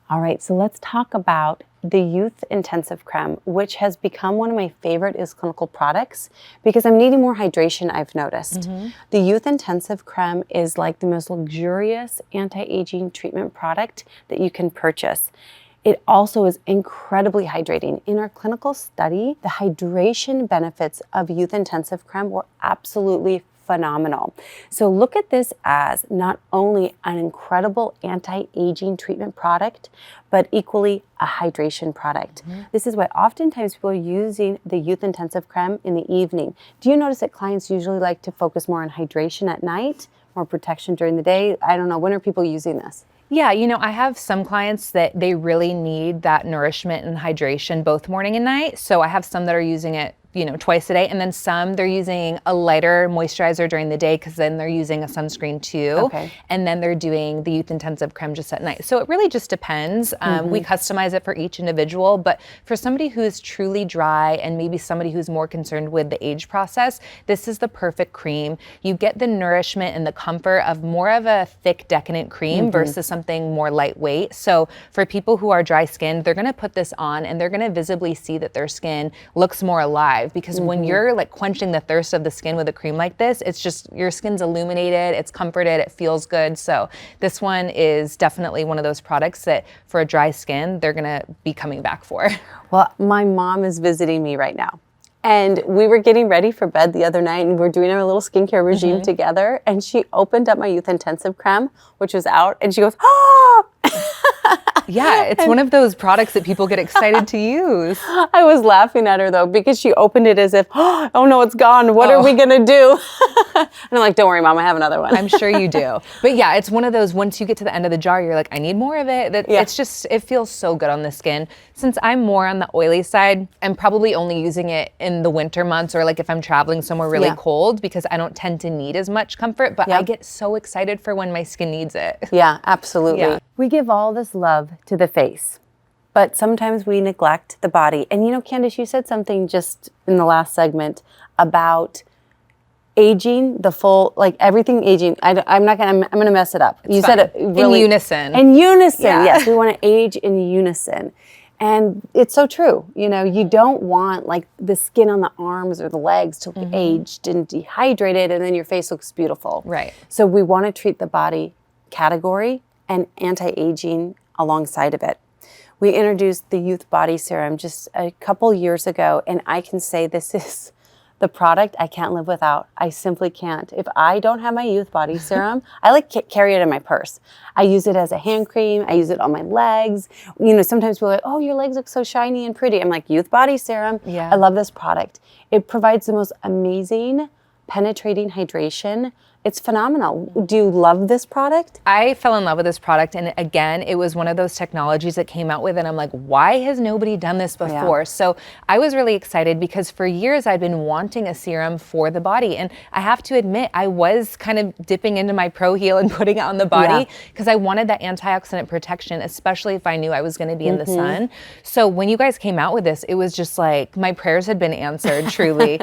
All right, so let's talk about the Youth Intensive Crème, which has become one of my favorite clinical products because I'm needing more hydration, I've noticed. The Youth Intensive Crème is like the most luxurious anti-aging treatment product that you can purchase. It also is incredibly hydrating. In our clinical study, the hydration benefits of Youth Intensive Crème were absolutely phenomenal. So look at this as not only an incredible anti-aging treatment product, but equally a hydration product. This is why oftentimes people are using the Youth Intensive Crème in the evening. Do you notice that clients usually like to focus more on hydration at night, more protection during the day? I don't know, when are people using this? Yeah, you know, I have some clients that they really need that nourishment and hydration both morning and night. So I have some that are using it, you know, twice a day. And then some, they're using a lighter moisturizer during the day because then they're using a sunscreen too. Okay. And then they're doing the Youth Intensive Crème just at night. So it really just depends. We customize it for each individual. But for somebody who's truly dry and maybe somebody who's more concerned with the age process, this is the perfect cream. You get the nourishment and the comfort of more of a thick, decadent cream versus something more lightweight. So for people who are dry skinned, they're going to put this on and they're going to visibly see that their skin looks more alive. Because when you're like quenching the thirst of the skin with a cream like this, it's just your skin's illuminated, it's comforted, it feels good. So this one is definitely one of those products that for a dry skin, they're gonna be coming back for. Well, my mom is visiting me right now. And we were getting ready for bed the other night and we're doing our little skincare regime together. And she opened up my Youth Intensive Crème, which was out, and she goes, "Oh!" Yeah, it's one of those products that people get excited to use. I was laughing at her though, because she opened it as if, "Oh no, it's gone. What are we gonna do?" And I'm like, "Don't worry, Mom, I have another one." I'm sure you do. But yeah, it's one of those, once you get to the end of the jar, you're like, I need more of it. It's just, it feels so good on the skin. Since I'm more on the oily side, I'm probably only using it in the winter months or like if I'm traveling somewhere really cold because I don't tend to need as much comfort, but I get so excited for when my skin needs it. Yeah, absolutely. Yeah. We give all this love to the face, but sometimes we neglect the body. And you know, Candace, you said something just in the last segment about aging, the full, like everything aging. I'm gonna mess it up. You said it really. In unison. In unison, yes. We want to age in unison. And it's so true. You know, you don't want like the skin on the arms or the legs to look aged and dehydrated and then your face looks beautiful. Right. So we want to treat the body category and anti-aging alongside of it. We introduced the Youth Body Serum just a couple years ago, and I can say this is the product I can't live without. I simply can't. If I don't have my Youth Body Serum, I like carry it in my purse. I use it as a hand cream. I use it on my legs. You know, sometimes people are like, "Oh, your legs look so shiny and pretty." I'm like, Youth Body Serum. Yeah. I love this product. It provides the most amazing penetrating hydration. It's phenomenal. Do you love this product? I fell in love with this product, and again, it was one of those technologies that came out with, and I'm like, why has nobody done this before? So I was really excited because for years I'd been wanting a serum for the body, and I have to admit, I was kind of dipping into my Pro Heal and putting it on the body because I wanted that antioxidant protection, especially if I knew I was going to be in the sun. So when you guys came out with this, it was just like my prayers had been answered, truly.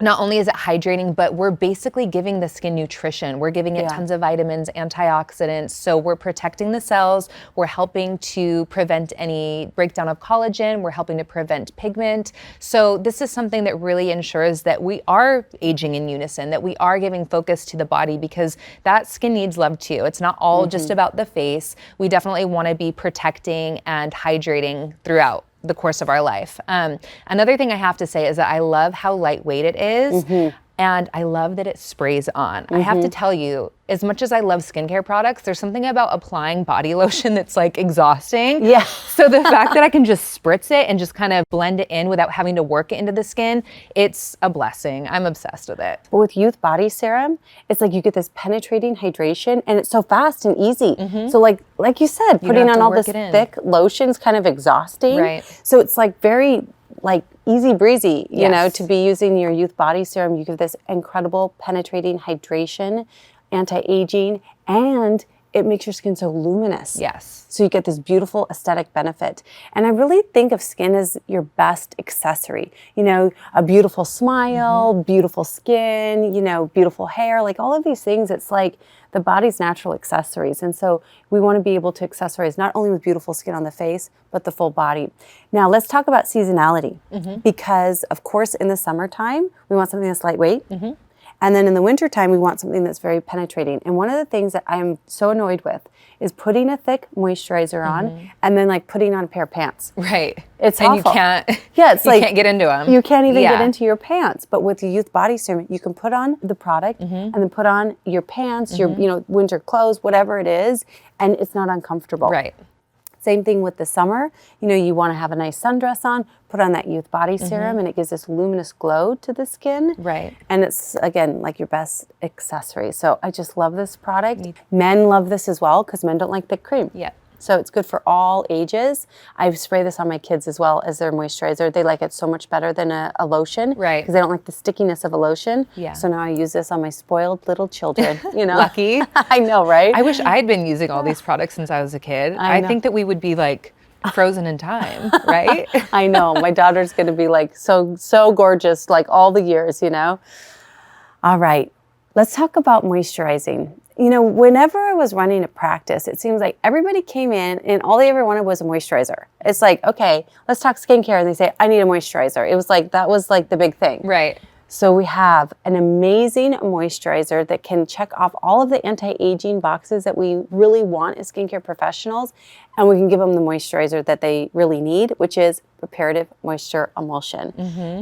Not only is it hydrating, but we're basically giving the skin nutrition. We're giving it tons of vitamins, antioxidants. So we're protecting the cells. We're helping to prevent any breakdown of collagen. We're helping to prevent pigment. So this is something that really ensures that we are aging in unison, that we are giving focus to the body because that skin needs love too. It's not all just about the face. We definitely want to be protecting and hydrating throughout the course of our life. Another thing I have to say is that I love how lightweight it is. And I love that it sprays on. I have to tell you, as much as I love skincare products, there's something about applying body lotion that's like exhausting. Yeah. So the fact that I can just spritz it and just kind of blend it in without having to work it into the skin, it's a blessing. I'm obsessed with it. But with Youth Body Serum, it's like you get this penetrating hydration and it's so fast and easy. So like you said, putting on all this thick lotion's kind of exhausting. Right. So it's like very like easy breezy, you know, to be using your Youth Body Serum. You give this incredible penetrating hydration, anti-aging, and it makes your skin so luminous. Yes. So you get this beautiful aesthetic benefit. And I really think of skin as your best accessory. You know, a beautiful smile, beautiful skin, you know, beautiful hair, like all of these things, it's like the body's natural accessories. And so we want to be able to accessorize not only with beautiful skin on the face, but the full body. Now let's talk about seasonality, because of course in the summertime, we want something that's lightweight. And then in the wintertime, we want something that's very penetrating. And one of the things that I'm so annoyed with is putting a thick moisturizer on and then like putting on a pair of pants. Right. It's and awful. You can't. Yeah, it's you like can't get into them. You can't even get into your pants. But with the Youth Body Serum, you can put on the product and then put on your pants, your winter clothes, whatever it is, and it's not uncomfortable. Right. Same thing with the summer. You know, you want to have a nice sundress on, put on that Youth Body Serum, and it gives this luminous glow to the skin. Right. And it's, again, like your best accessory. So I just love this product. Men love this as well because men don't like thick cream. Yeah. So it's good for all ages. I spray this on my kids as well as their moisturizer. They like it so much better than a lotion. Right. Because they don't like the stickiness of a lotion. Yeah. So now I use this on my spoiled little children, you know. Lucky. I know, right? I wish I'd been using all these products since I was a kid. I think that we would be like frozen in time, right? I know. My daughter's going to be like so gorgeous like all the years, you know. All right. Let's talk about moisturizing. You know, whenever I was running a practice, it seems like everybody came in and all they ever wanted was a moisturizer. It's like, okay, let's talk skincare. And they say, I need a moisturizer. It was like, that was like the big thing. Right. So we have an amazing moisturizer that can check off all of the anti-aging boxes that we really want as skincare professionals. And we can give them the moisturizer that they really need, which is Reparative Moisture Emulsion.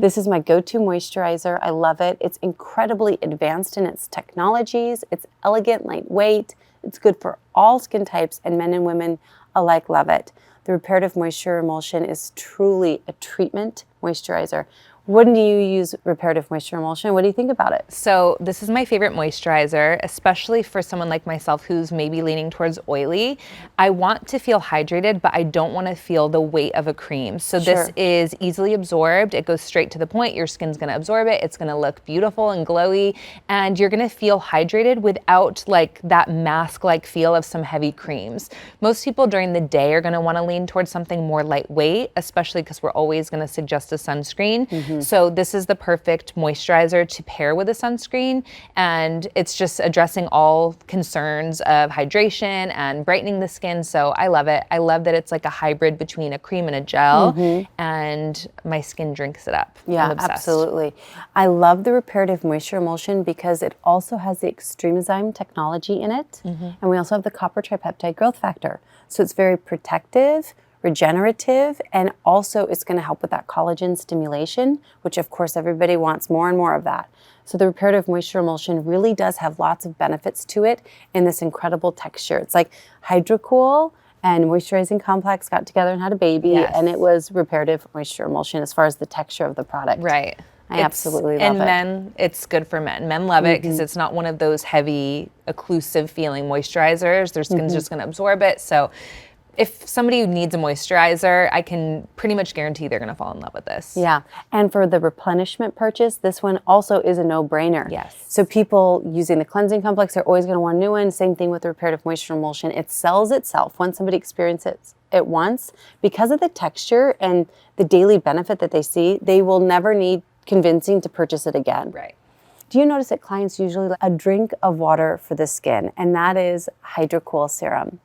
This is my go-to moisturizer. I love it. It's incredibly advanced in its technologies. It's elegant, lightweight. It's good for all skin types, and men and women alike love it. The Reparative Moisture Emulsion is truly a treatment moisturizer. When do you use Reparative Moisture Emulsion? What do you think about it? So this is my favorite moisturizer, especially for someone like myself who's maybe leaning towards oily. I want to feel hydrated, but I don't want to feel the weight of a cream. So this is easily absorbed. It goes straight to the point. Your skin's going to absorb it. It's going to look beautiful and glowy, and you're going to feel hydrated without like that mask-like feel of some heavy creams. Most people during the day are going to want to lean towards something more lightweight, especially because we're always going to suggest a sunscreen. So this is the perfect moisturizer to pair with a sunscreen, and it's just addressing all concerns of hydration and brightening the skin. So I love it. I love that it's like a hybrid between a cream and a gel, and my skin drinks it up. Yeah, absolutely. I love the Reparative Moisture Emulsion because it also has the extremozyme technology in it, and we also have the copper tripeptide growth factor. So it's very protective, regenerative, and also it's going to help with that collagen stimulation, which of course everybody wants more and more of that. So the Reparative Moisture Emulsion really does have lots of benefits to it in this incredible texture. It's like Hydra-Cool and Moisturizing Complex got together and had a baby, and it was Reparative Moisture Emulsion as far as the texture of the product. Right. I absolutely love it. And men, it's good for men. Men love it because it's not one of those heavy, occlusive feeling moisturizers. Their skin's just going to absorb it. So if somebody needs a moisturizer, I can pretty much guarantee they're going to fall in love with this. Yeah. And for the replenishment purchase, this one also is a no-brainer. Yes. So people using the cleansing complex are always going to want a new one. Same thing with the Reparative Moisture Emulsion. It sells itself once somebody experiences it once. Because of the texture and the daily benefit that they see, they will never need convincing to purchase it again. Right. Do you notice that clients usually like a drink of water for the skin, and that is Hydra-Cool Serum.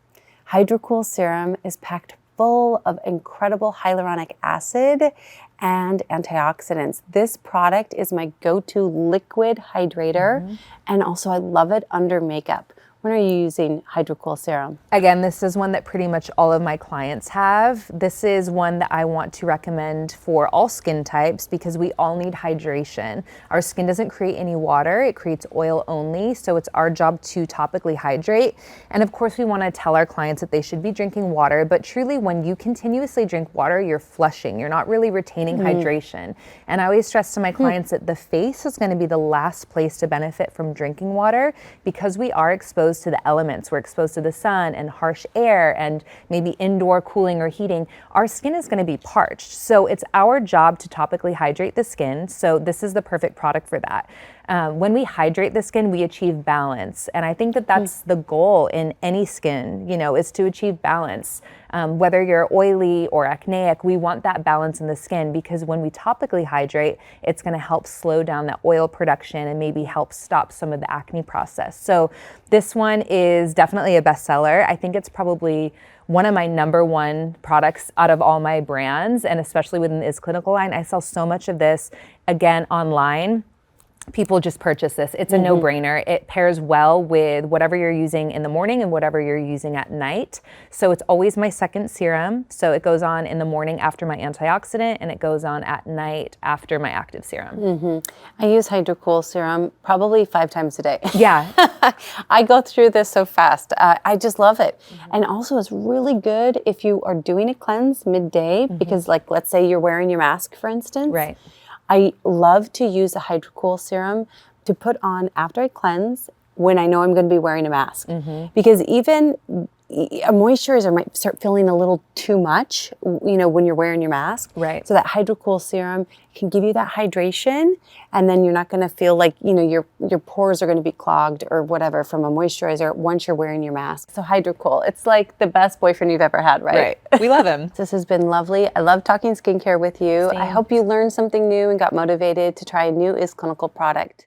Hydra-Cool Serum is packed full of incredible hyaluronic acid and antioxidants. This product is my go-to liquid hydrator, and also I love it under makeup. When are you using Hydra-Cool Serum? Again, this is one that pretty much all of my clients have. This is one that I want to recommend for all skin types because we all need hydration. Our skin doesn't create any water, it creates oil only, so it's our job to topically hydrate. And of course, we want to tell our clients that they should be drinking water, but truly when you continuously drink water, you're flushing. You're not really retaining hydration. And I always stress to my clients that the face is going to be the last place to benefit from drinking water because we are exposed to the elements. We're exposed to the sun and harsh air and maybe indoor cooling or heating. Our skin is going to be parched. So it's our job to topically hydrate the skin. So this is the perfect product for that. when we hydrate the skin, we achieve balance. And I think that that's the goal in any skin, you know, is to achieve balance. Whether you're oily or acneic, we want that balance in the skin, because when we topically hydrate, it's going to help slow down that oil production and maybe help stop some of the acne process. So this one is definitely a bestseller. I think it's probably one of my #1 products out of all my brands, and especially within the Is Clinical line. I sell so much of this, again, online. People just purchase this. It's a no-brainer. It pairs well with whatever you're using in the morning and whatever you're using at night. So it's always my second serum. So it goes on in the morning after my antioxidant, and it goes on at night after my active serum. I use Hydra-Cool Serum probably 5 times a day. Yeah. I go through this so fast. I just love it. And also it's really good if you are doing a cleanse midday, because like, let's say you're wearing your mask, for instance. Right. I love to use a Hydra-Cool Serum to put on after I cleanse when I know I'm going to be wearing a mask. Because even a moisturizer might start feeling a little too much, you know, when you're wearing your mask. Right. So that Hydra-Cool Serum can give you that hydration, and then you're not going to feel like, you know, your pores are going to be clogged or whatever from a moisturizer once you're wearing your mask. So Hydra-Cool, it's like the best boyfriend you've ever had, right? Right. We love him. This has been lovely. I love talking skincare with you. Same. I hope you learned something new and got motivated to try a new Is Clinical product.